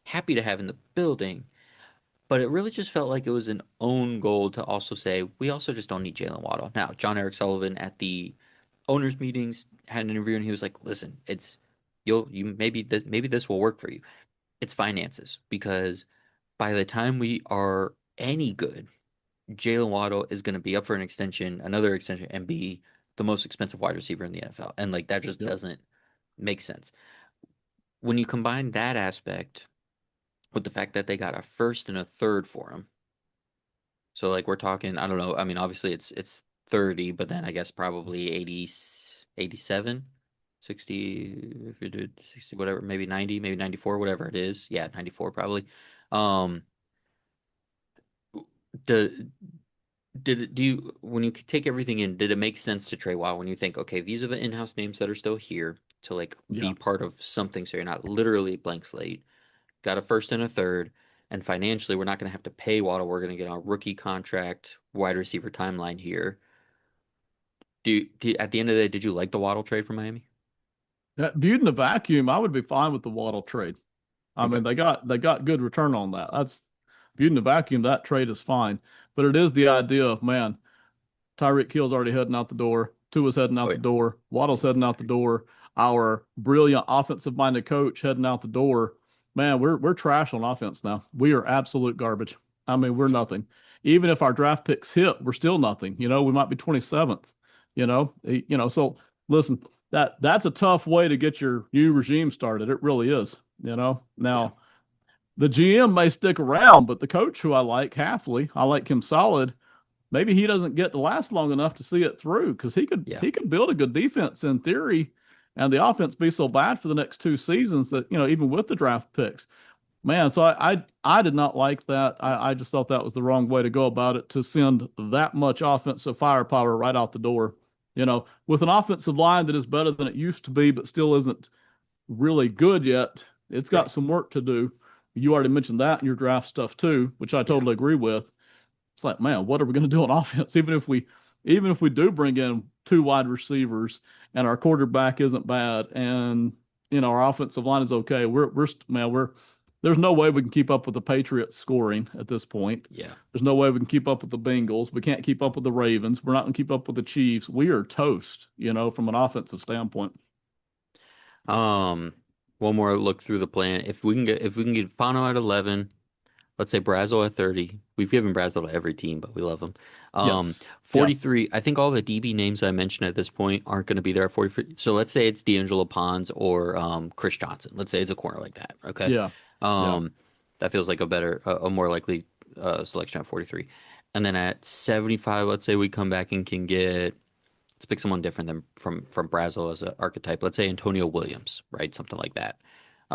happy to have in the building. But it really just felt like it was an own goal to also say we also just don't need Jalen Waddle. Now, John Eric Sullivan at the owners' meetings had an interview and he was like, "Listen, it's you maybe this will work for you. It's finances because by the time we are any good, Jalen Waddle is going to be up for an extension, another extension, and be the most expensive wide receiver in the NFL. And like that just Yep. doesn't make sense. When you combine that aspect with the fact that they got a first and a third for him, so like we're talking, I don't know, I mean obviously it's 30, but then I guess probably 80, 87, 60, if you did 60, whatever, maybe 90, maybe 94, whatever it is. Yeah, 94 probably. Um, do do you when you take everything in, did it make sense to trade Wow when you think, okay, these are the in-house names that are still here to like be Yeah. part of something so you're not literally blank slate, got a first and a third, and financially we're not going to have to pay Waddle, we're going to get a rookie contract wide receiver timeline here. At the end of the day, did you like the Waddle trade from Miami? Viewed in a vacuum, I would be fine with the Waddle trade. I Okay. mean, they got good return on that. That's viewed in a vacuum, that trade is fine. But it is the idea of, man, Tyreek Hill's already heading out the door. Tua's heading Oh out the yeah. door. Waddle's Tua's heading out out the there. door. Our brilliant offensive-minded coach heading out the door. Man, we're trash on offense now. We are absolute garbage. I mean, we're nothing. Even if our draft picks hit, we're still nothing. We might be 27th. So listen, that's a tough way to get your new regime started. It really is. Yeah. Now the GM may stick around, but the coach who I like, Halfley, I like him solid. Maybe he doesn't get to last long enough to see it through because he could Yeah. he could build a good defense in theory, and the offense be so bad for the next two seasons that even with the draft picks, man. So I did not like that. I just thought that was the wrong way to go about it to send that much offensive firepower right out the door. With an offensive line that is better than it used to be, but still isn't really good yet. It's got Right. some work to do. You already mentioned that in your draft stuff too, which I Yeah. totally agree with. It's like, man, what are we going to do on offense? Even if we do bring in two wide receivers and our quarterback isn't bad and our offensive line is okay, we're there's no way we can keep up with the Patriots scoring at this point. Yeah. There's no way we can keep up with the Bengals. We can't keep up with the Ravens. We're not going to keep up with the Chiefs. We are toast, from an offensive standpoint. Um. one more look through the plan. If we can get Fano at 11, let's say Brazel at 30. We've given Brazel to every team, but we love him. Yes. Yeah. 43, I think all the DB names I mentioned at this point aren't going to be there at 43. So let's say it's D'Angelo Pons or Chris Johnson. Let's say it's a corner like that. Okay. Yeah. Yeah. Um, that feels like a more likely selection at 43. And then at 75, let's say we come back and can get, let's pick someone different than from Brazel as an archetype. Let's say Antonio Williams, right? Something like that.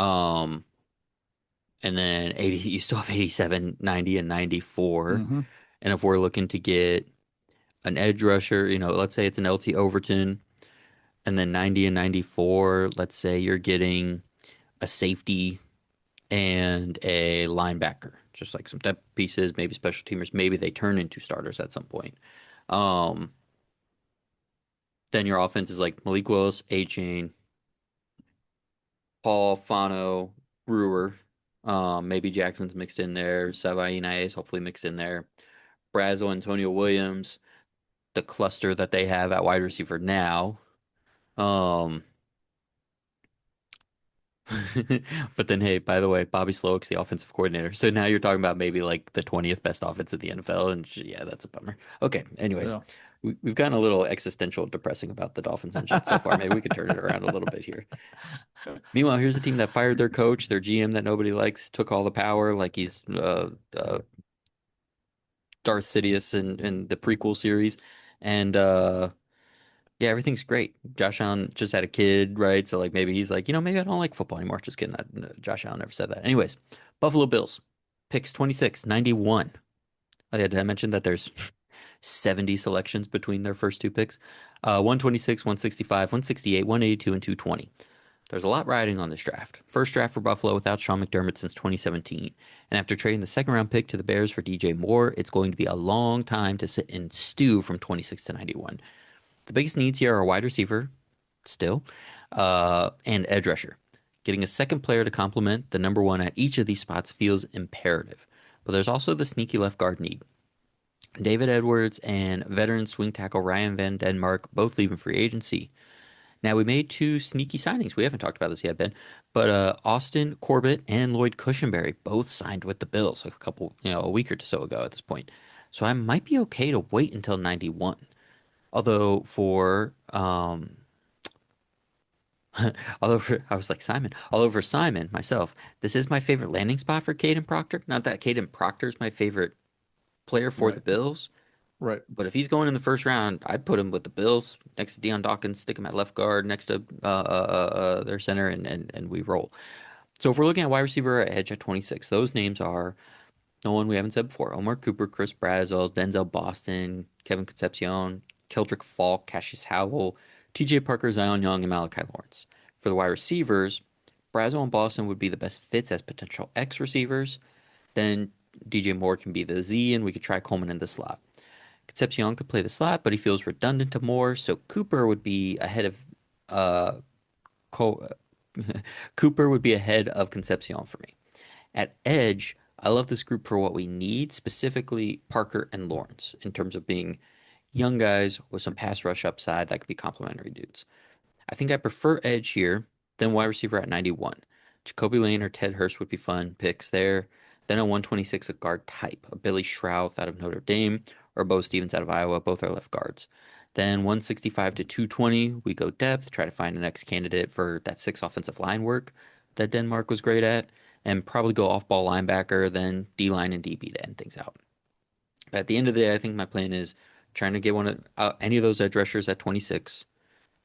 Um, and then 80, you still have 87, 90, and 94. Hmm. And if we're looking to get an edge rusher, let's say it's an LT Overton, and then 90 and 94, let's say you're getting a safety and a linebacker, just like some depth pieces, maybe special teamers, maybe they turn into starters at some point. Um, then your offense is like Malik Willis, A Chain, Paul, Fano, Brewer. Maybe Jackson's mixed in there. Savai is hopefully mixed in there. Brazo, Antonio Williams, the cluster that they have at wide receiver now. Um, but then, hey, by the way, Bobby Slowick's the offensive coordinator. So now you're talking about maybe like the 20th best offense in the NFL. And yeah, that's a bummer. Okay. Anyways, Yeah. we've gotten a little existential depressing about the Dolphins and Jets so far. Maybe we could turn it around a little bit here. Meanwhile, here's a team that fired their coach, their GM that nobody likes, took all the power like he's Darth Sidious in the prequel series. And yeah, everything's great. Josh Allen just had a kid, right? So like maybe he's like, maybe I don't like football anymore. Just kidding. No, Josh Allen never said that. Anyways, Buffalo Bills picks 26, 91. Did I mention that there's 70 selections between their first two picks? 126, 165, 168, 182, and 220. There's a lot riding on this draft. First draft for Buffalo without Sean McDermott since 2017. And after trading the second round pick to the Bears for DJ Moore, it's going to be a long time to sit and stew from 26 to 91. The biggest needs here are wide receiver, still, and edge rusher. Getting a second player to complement the number one at each of these spots feels imperative. But there's also the sneaky left guard need. David Edwards and veteran swing tackle Ryan Van Denmark both leaving free agency. Now, we made two sneaky signings. We haven't talked about this yet, Ben, but Austin Corbett and Lloyd Cushenberry both signed with the Bills a week or so ago at this point. So I might be okay to wait until 91. Although for I was like Simon, although for Simon myself, this is my favorite landing spot for Caden Proctor. Not that Caden Proctor is my favorite player for the Right. Bills, Right. but if he's going in the first round, I'd put him with the Bills next to Deion Dawkins, stick him at left guard next to their center, and we roll. So if we're looking at wide receiver or edge at 26, those names are no one we haven't said before: Omar Cooper, Chris Brazel, Denzel Boston, Kevin Concepcion, Keldrick Falk, Cassius Howell, TJ Parker, Zion Young, and Malachi Lawrence. For the wide receivers, Brazel and Boston would be the best fits as potential X receivers. Then DJ Moore can be the Z, and we could try Coleman in the slot. Concepcion could play the slot, but he feels redundant to Moore, so Cooper would be ahead of uh, Co- Cooper would be ahead of Concepcion for me. At edge, I love this group for what we need, specifically Parker and Lawrence, in terms of being young guys with some pass rush upside that could be complementary dudes. I think I prefer edge here than wide receiver at 91. Jacoby Lane or Ted Hurst would be fun picks there. Then a 126, a guard type, a Billy Schrouth out of Notre Dame or Bo Stevens out of Iowa, both are left guards. Then 165 to 220, we go depth, try to find an next candidate for that six offensive line work that Denmark was great at, and probably go off ball linebacker, then D line and DB to end things out. But at the end of the day, I think my plan is trying to get any of those edge rushers at 26.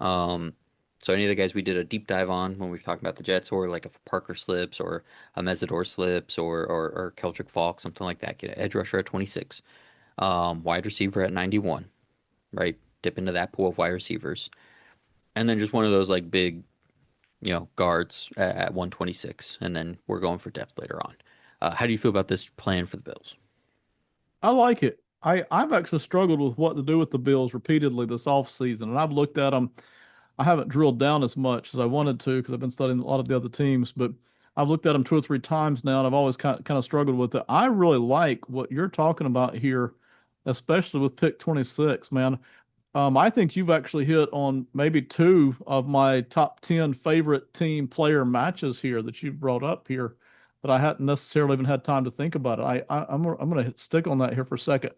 Um, so any of the guys we did a deep dive on when we were talking about the Jets, or like if Parker slips, or a Mesidor slips, or Keldrick Falk, something like that, get an edge rusher at 26, wide receiver at 91, right? Dip into that pool of wide receivers, and then just one of those like big, guards at 126, and then we're going for depth later on. How do you feel about this plan for the Bills? I like it. I've actually struggled with what to do with the Bills repeatedly this offseason, and I've looked at them. I haven't drilled down as much as I wanted to because I've been studying a lot of the other teams, but I've looked at them two or three times now, and I've always kind of struggled with it. I really like what you're talking about here, especially with pick 26, man. I think you've actually hit on maybe two of my top 10 favorite team player matches here that you've brought up here that I hadn't necessarily even had time to think about it. I'm going to stick on that here for a second.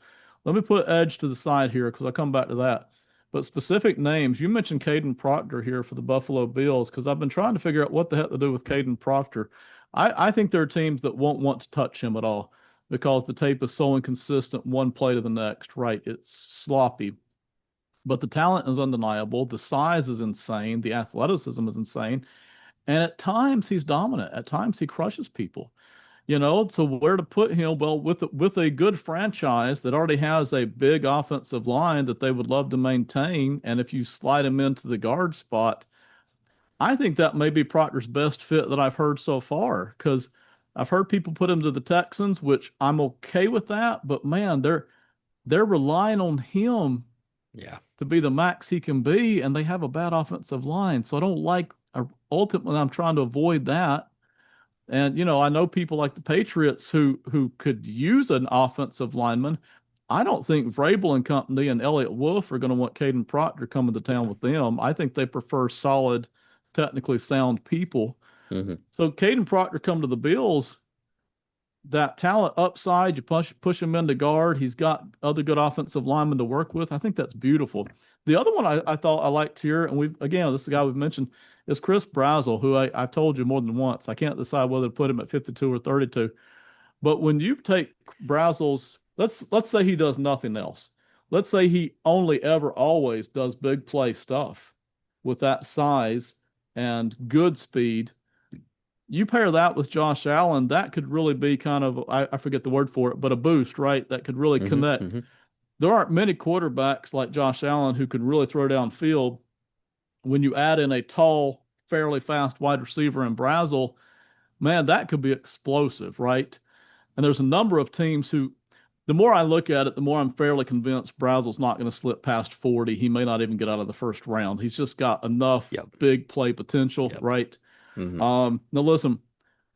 Let me put Edge to the side here because I'll come back to that. But specific names, you mentioned Caden Proctor here for the Buffalo Bills because I've been trying to figure out what the heck to do with Caden Proctor. I think there are teams that won't want to touch him at all because the tape is so inconsistent one play to the next, right? It's sloppy. But the talent is undeniable. The size is insane. The athleticism is insane. And at times he's dominant. At times he crushes people. So where to put him? Well, with a good franchise that already has a big offensive line that they would love to maintain, and if you slide him into the guard spot, I think that may be Proctor's best fit that I've heard so far. Because I've heard people put him to the Texans, which I'm okay with that. But man, they're relying on him Yeah. to be the max he can be, and they have a bad offensive line. So I don't like, ultimately, I'm trying to avoid that. And, I know people like the Patriots who could use an offensive lineman. I don't think Vrabel and company and Elliott Wolf are going to want Caden Proctor coming to town Yeah. with them. I think they prefer solid, technically sound people. Hmm. So Caden Proctor come to the Bills, that talent upside, you push him into guard. He's got other good offensive linemen to work with. I think that's beautiful. The other one I thought I liked here, and we've again, this is the guy we've mentioned, is Chris Brazel, who I've told you more than once. I can't decide whether to put him at 52 or 32. But when you take Brazel's, let's say he does nothing else. Let's say he only ever always does big play stuff with that size and good speed. You pair that with Josh Allen, that could really be kind of, I forget the word for it, but a boost, right? That could really Hmm. connect. Hmm. There aren't many quarterbacks like Josh Allen who can really throw downfield. When you add in a tall, fairly fast wide receiver in Brazel, man, that could be explosive, right? And there's a number of teams who, the more I look at it, the more I'm fairly convinced Brazel's not going to slip past 40. He may not even get out of the first round. He's just got enough Yep. big play potential, Yep. right? Hmm. Now listen,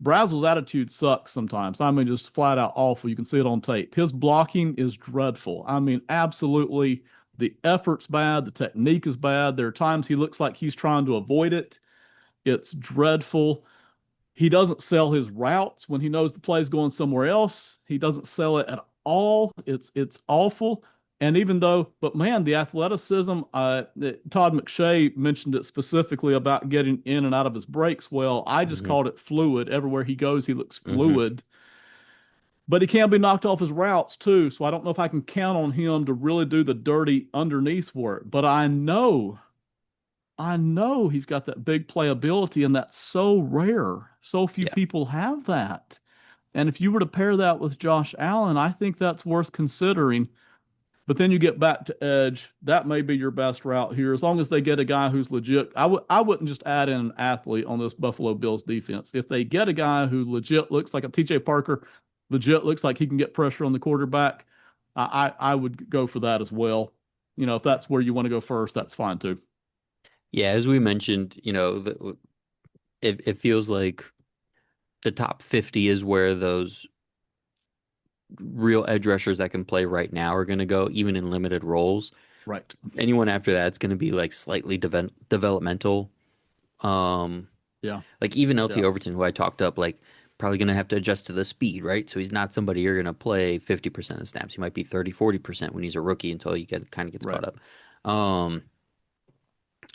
Brazel's attitude sucks sometimes. I mean, just flat out awful. You can see it on tape. His blocking is dreadful. I mean, absolutely. The effort's bad. The technique is bad. There are times he looks like he's trying to avoid it. It's dreadful. He doesn't sell his routes when he knows the play's going somewhere else. He doesn't sell it at all. It's awful. And even though, but man, the athleticism, Todd McShay mentioned it specifically about getting in and out of his breaks. Well, I just Hmm. called it fluid. Everywhere he goes, he looks Hmm. fluid. But he can be knocked off his routes too. So I don't know if I can count on him to really do the dirty underneath work. But I know he's got that big playability, and that's so rare. So few Yeah. people have that. And if you were to pair that with Josh Allen, I think that's worth considering. But then you get back to edge. That may be your best route here, as long as they get a guy who's legit. I wouldn't just add in an athlete on this Buffalo Bills defense. If they get a guy who legit looks like a TJ Parker, legit looks like he can get pressure on the quarterback, I would go for that as well. If that's where you want to go first, that's fine too. Yeah, as we mentioned, it feels like the top 50 is where those real edge rushers that can play right now are going to go, even in limited roles. Right. Anyone after that's going to be like slightly developmental. Um, Yeah. like even LT Yeah. Overton, who I talked up, like probably going to have to adjust to the speed, right? So he's not somebody you're going to play 50% of snaps. He might be 30, 40% when he's a rookie until he kind of gets Right. caught up. Um,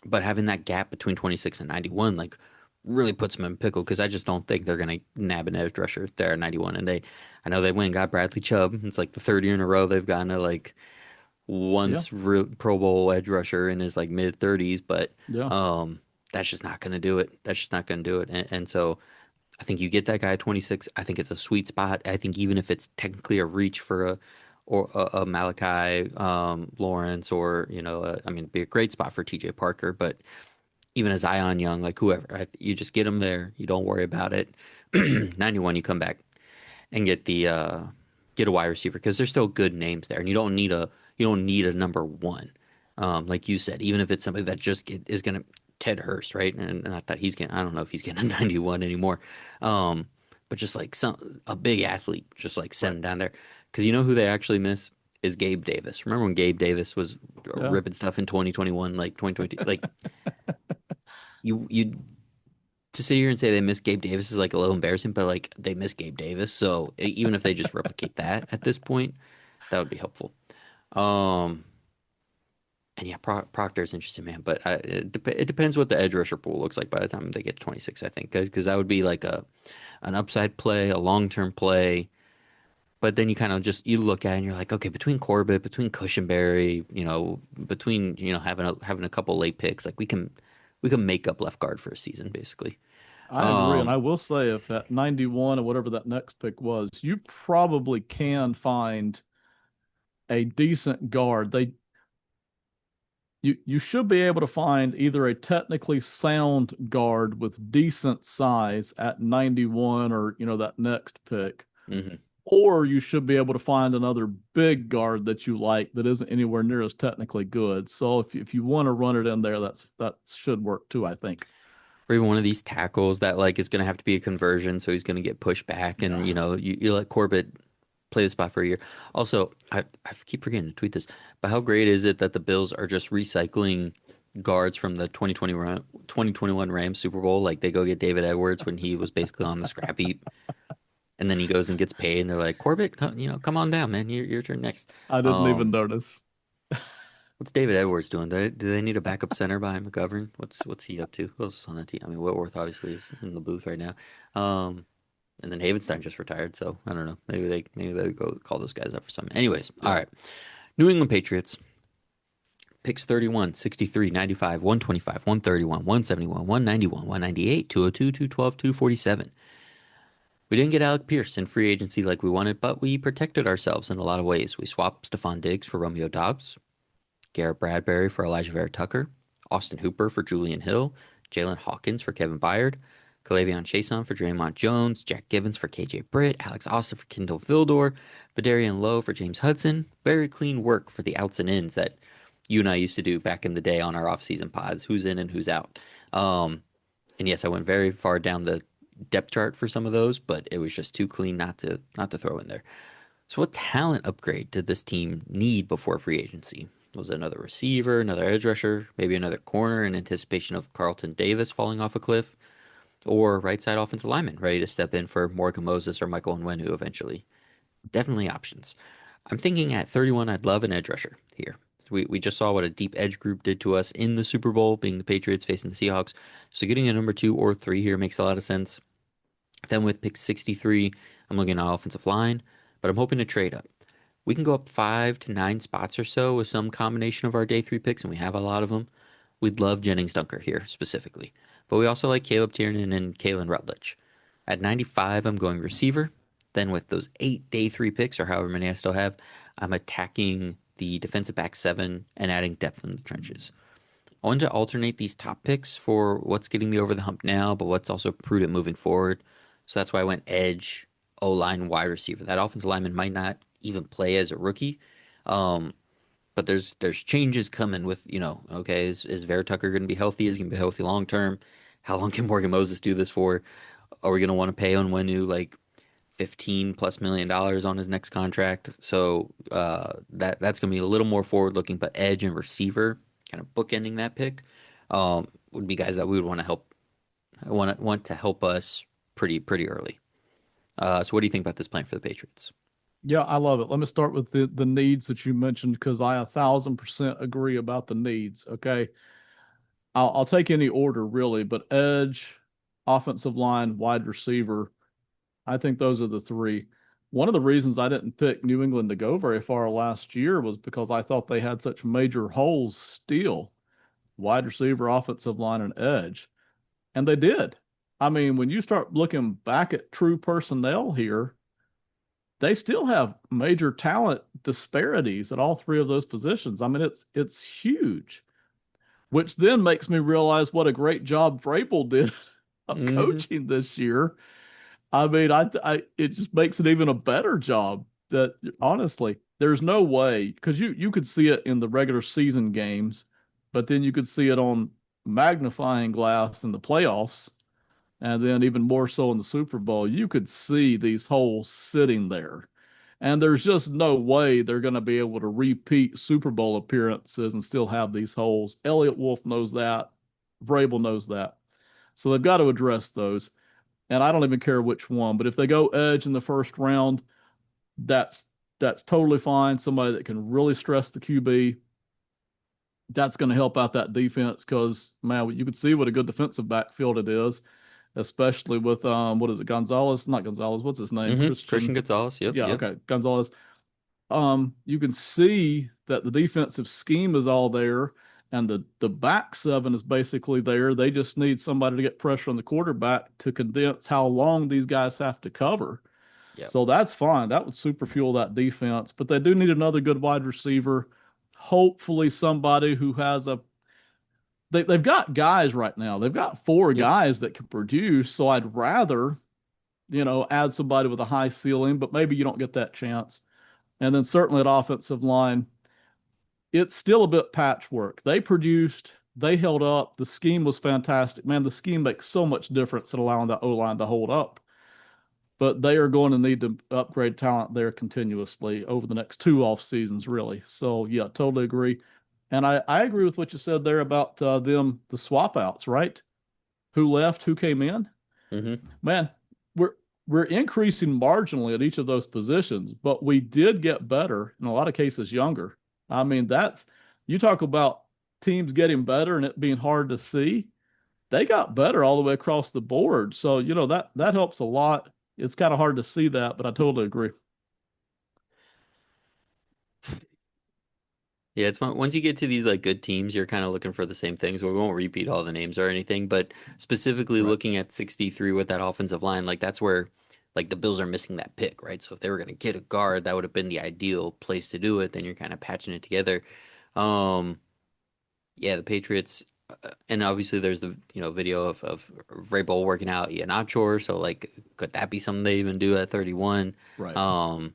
but having that gap between 26 and 91, like really puts them in pickle because I just don't think they're going to nab an edge rusher there at 91. And I know they went and got Bradley Chubb. It's like the third year in a row they've gotten a like Yeah. once Pro Bowl edge rusher in his like mid 30s, but Yeah. um, that's just not going to do it. That's just not going to do it. And so I think you get that guy at 26. I think it's a sweet spot. I think even if it's technically a reach for a Malachi Lawrence or I mean, it'd be a great spot for TJ Parker, but even as Zion Young, like whoever, you just get him there. You don't worry about it. 91, you come back and get a wide receiver because there's still good names there, and you don't need a number one. Like you said, even if it's somebody that is gonna Ted Hurst, right? And not that he's getting, I don't know if he's getting a 91 anymore. Um, but just like a big athlete, just like send Right. him down there because you know who they actually miss is Gabe Davis. Remember when Gabe Davis was Yeah. ripping stuff in 2021, like 2022? Like you to sit here and say they miss Gabe Davis is like a little embarrassing, but like they miss Gabe Davis. So even if they just replicate that at this point, that would be helpful. Um, and yeah, Proctor is interesting, man. But it depends what the edge rusher pool looks like by the time they get to 26, I think, because that would be like an upside play, a long term play. But then you kind of just you look at it and you're like, okay, between Corbett, between Cushenberry, between having a couple late picks, like we can make up left guard for a season basically. I agree. And Um, I will say if at 91 or whatever that next pick was, you probably can find a decent guard. You should be able to find either a technically sound guard with decent size at 91 or that next pick, mhm. or you should be able to find another big guard that you like that isn't anywhere near as technically good. So if you want to run it in there, that should work too, I think. Or even one of these tackles that like is going to have to be a conversion, so he's going to get pushed back, and Yeah. you let Corbett play the spot for a year. Also, I keep forgetting to tweet this, but how great is it that the Bills are just recycling guards from the 2021 Rams Super Bowl? Like they go get David Edwards when he was basically on the scrap heap, and then he goes and gets paid, and they're like, Corbett, come on down, man, your turn next. I didn't even Um, notice. what's David Edwards doing? Do they need a backup center behind McGovern? What's he up to? Who else is on that team? I mean, Whitworth obviously is in the booth right now. Um, and then Havenstein just retired, so I don't know. Maybe they go call those guys up for something. Anyways, all Yeah. right. New England Patriots picks 31, 63, 95, 125, 131, 171, 191, 198, 202, 212, 247. We didn't get Alec Pierce in free agency like we wanted, but we protected ourselves in a lot of ways. We swapped Stephon Diggs for Romeo Dobbs, Garrett Bradbury for Elijah Vera Tucker, Austin Hooper for Julian Hill, Jalen Hawkins for Kevin Byard, Kalavion Chason for Draymond Jones, Jack Gibbons for KJ Britt, Alex Austin for Kendall Vildor, Badarian Lowe for James Hudson. Very clean work for the outs and ins that you and I used to do back in the day on our offseason pods. Who's in and who's out. Um, and yes, I went very far down the depth chart for some of those, but it was just too clean not to throw in there. So, what talent upgrade did this team need before free agency? Was it another receiver, another edge rusher, maybe another corner in anticipation of Carlton Davis falling off a cliff, or right side offensive lineman ready to step in for Morgan Moses or Michael Onwenu eventually? Definitely options. I'm thinking at 31, I'd love an edge rusher here. We just saw what a deep edge group did to us in the Super Bowl, being the Patriots facing the Seahawks. So getting a number two or three here makes a lot of sense. Then with pick 63, I'm looking at offensive line, but I'm hoping to trade up. We can go up 5 to 9 spots or so with some combination of our day three picks, and we have a lot of them. We'd love Jennings Dunker here specifically, but we also like Caleb Tiernan and Kalen Rutledge. At 95, I'm going receiver. Then with those 8 day 3 picks or however many I still have, I'm attacking the defensive back seven and adding depth in the trenches. I wanted to alternate these top picks for what's getting me over the hump now, but what's also prudent moving forward. So that's why I went edge, O line, wide receiver. That offensive lineman might not even play as a rookie, um, but there's changes coming with okay, is Vera Tucker going to be healthy? Is he going to be healthy long term? How long can Morgan Moses do this for? Are we going to want to pay Onwenu like 15 plus $1 million on his next contract? So that's going to be a little more forward looking, but edge and receiver kind of bookending that pick would be guys that we would want to help us pretty early. So what do you think about this plan for the Patriots? Yeah, I love it. Let me start with the needs that you mentioned because I 1,000% agree about the needs. Okay. I'll take any order really, but edge, offensive line, wide receiver, I think those are the three. One of the reasons I didn't pick New England to go very far last year was because I thought they had such major holes still, wide receiver, offensive line, and edge. And they did. I mean, when you start looking back at true personnel here, they still have major talent disparities at all three of those positions. I mean, it's huge, which then makes me realize what a great job Vrabel did of Hmm. coaching this year. I mean, it just makes it even a better job. That honestly, there's no way because you could see it in the regular season games, but then you could see it on magnifying glass in the playoffs, and then even more so in the Super Bowl. You could see these holes sitting there, And there's just no way they're going to be able to repeat Super Bowl appearances and still have these holes. Elliott Wolf knows that. Vrabel knows that. So they've got to address those. And I don't even care which one, but if they go edge in the first round, that's that's totally fine. Somebody that can really stress the QB. That's going to help out that defense because man, you can see what a good defensive backfield it is, especially with what is it, Gonzalez? Not Gonzalez. What's his name? Christian Christian. Gonzalez. Yep, Yeah, yep, okay, Gonzalez. You can see that the defensive scheme is all there, and the back seven is basically there. They just need somebody to get pressure on the quarterback to condense how long these guys have to cover. yep, So that's fine. That would super fuel that defense. But they do need another good wide receiver. Hopefully, somebody who has a they've got guys right now. They've got four yep. guys that can produce. So I'd rather, add somebody with a high ceiling, but maybe you don't get that chance. And then certainly at offensive line, it's still a bit patchwork. They produced, they held up. The scheme was fantastic. Man, the scheme makes so much difference in allowing that O line to hold up. But they are going to need to upgrade talent there continuously over the next two off seasons, really. So yeah, totally agree. And I agree with what you said there about the swap outs, right? Who left, who came in. Hmm. Man, we're we're increasing marginally at each of those positions, but we did get better in a lot of cases younger. I mean, that's you talk about teams getting better and it being hard to see. They got better all the way across the board. So, that helps a lot. It's kind of hard to see that, but I totally agree. Yeah, it's fun. Once you get to these like good teams, you're kind of looking for the same things. We won't repeat all the names or anything, but specifically Right. looking at 63 with that offensive line, like that's where like the Bills are missing that pick, right? So if they were going to get a guard, that would have been the ideal place to do it. Then you're kind of patching it together. Um, yeah, the Patriots, and obviously there's the video of Vrabel working out. Yeah, not sure. So like, could that be something they even do at 31? Right. Um,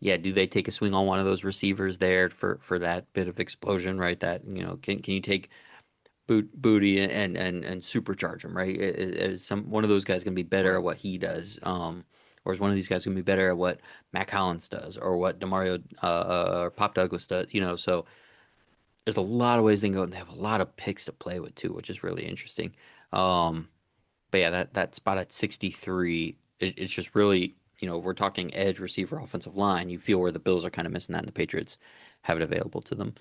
yeah, do they take a swing on one of those receivers there for that bit of explosion, right? That can you take Booty and supercharge him, right? Is some one of those guys gonna be better at Right. what he does, or is one of these guys gonna be better at what Mac Hollins does, or what Demario or Pop Douglas does? So there's a lot of ways they can go, and they have a lot of picks to play with too, which is really interesting. Um, but yeah, that spot at 63, it's just really, we're talking edge receiver offensive line. You feel where the Bills are kind of missing that, and the Patriots have it available to them.